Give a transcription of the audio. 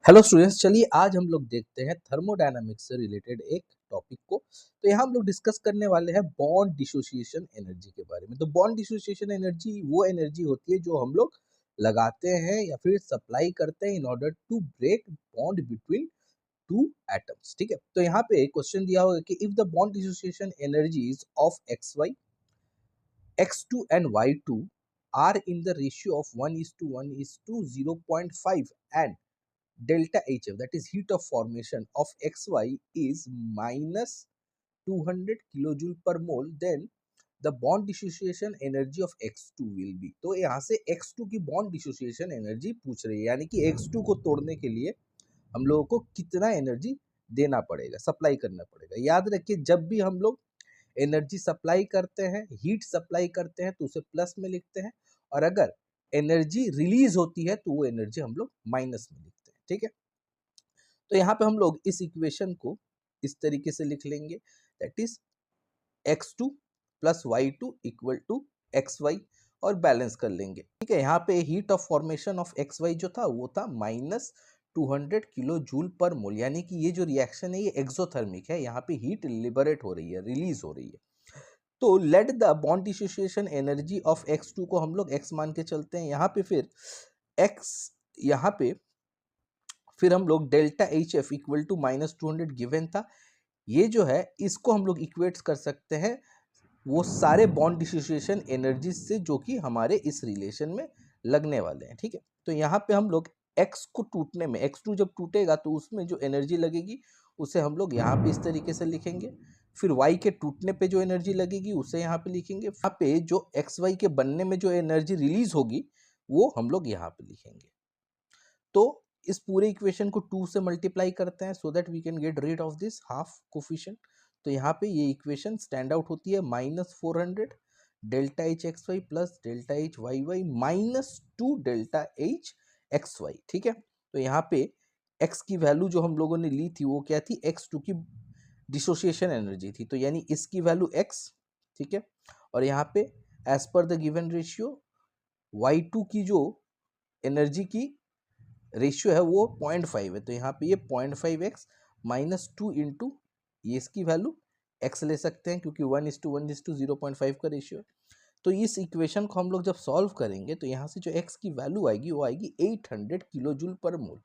Hello students, चलिए आज हम लोग देखते हैं थर्मोडायनामिक्स से रिलेटेड एक टॉपिक को। तो यहाँ हम लोग डिस्कस करने वाले हैं बॉन्ड डिसोसिएशन एनर्जी के बारे में। तो बॉन्ड डिसोसिएशन एनर्जी वो एनर्जी होती है जो हम लोग लगाते हैं या फिर सप्लाई करते हैं in order to break bond between two atoms. ठीक है, तो यहाँ पे क्वेश्चन दिया होगा कि if the bond dissociation energies of XY, X2 and Y2 are in the ratio of 1:1:0.5 and delta HF, that is heat of formation of XY, is minus 200 kilojoule per mole, then the bond dissociation energy of X2 will be। तो यहाँ से X2 की bond dissociation energy पूछ रही है, यानी कि X2 को तोड़ने के लिए हम लोगों को कितना एनर्जी देना पड़ेगा, सप्लाई करना पड़ेगा। याद रखिए, जब भी हम लोग एनर्जी सप्लाई करते हैं, हीट सप्लाई करते हैं, तो उसे प्लस में लिखते हैं, और अगर एनर्जी रिलीज होती है तो वो एनर्जी हम लोग माइनस में लिखते हैं। ठीक है, तो यहाँ पे हम लोग इस इक्वेशन को इस तरीके से लिख लेंगे, that is x2 plus y2 equal to xy, और बैलेंस कर लेंगे। ठीक है, यहाँ पे heat of formation of xy जो था वो था माइनस 200 किलो जूल पर मोल, यानी कि ये जो रिएक्शन है ये एक्सोथर्मिक है, यहाँ पे हीट लिबरेट हो रही है, रिलीज हो रही है। तो let the bond dissociation energy of x2 को हम लोग x मान के चलते हैं। यहाँ पे फिर x, यहाँ पे फिर हम लोग delta H F equal to -200 given था, ये जो है इसको हम लोग इक्वेट कर सकते हैं वो सारे बॉन्ड डिसोसिएशन एनर्जी से जो कि हमारे इस रिलेशन में लगने वाले हैं। ठीक है, तो यहाँ पे हम लोग x को टूटने में, x2 जब टूटेगा तो उसमें जो एनर्जी लगेगी उसे हम लोग यहाँ पे इस तरीके से लिखेंगे, फिर y के टूटने पे जो एनर्जी लगेगी उसे यहाँ पे लिखेंगे, यहाँ पे जो xy के बनने में जो एनर्जी रिलीज होगी वो हम लोग यहाँ पे लिखेंगे। तो इस पूरे इक्वेशन को 2 से मल्टीप्लाई करते हैं so that we can get rid of this half coefficient. तो यहाँ पे ये इक्वेशन स्टैंड आउट होती है -400 delta H X Y plus delta H Y Y -2 delta H X Y. ठीक है, तो यहाँ पे x की वैल्यू जो हम लोगों ने ली थी वो क्या थी, x2 की डिसोसिएशन एनर्जी थी, तो यानी इसकी वैल्यू x। ठीक है, और यहाँ पे as per the given ratio y2 की जो एनर्जी की रेशियो है वो 0.5 है, तो यहाँ पे ये 0.5x -2 इंटू ये इसकी वैल्यू x ले सकते हैं क्योंकि 1:1:0.5 का रेशियो है। तो इस इक्वेशन को हम लोग जब सॉल्व करेंगे तो यहाँ से जो x की वैल्यू आएगी वो आएगी 800 किलो जूल पर मोल।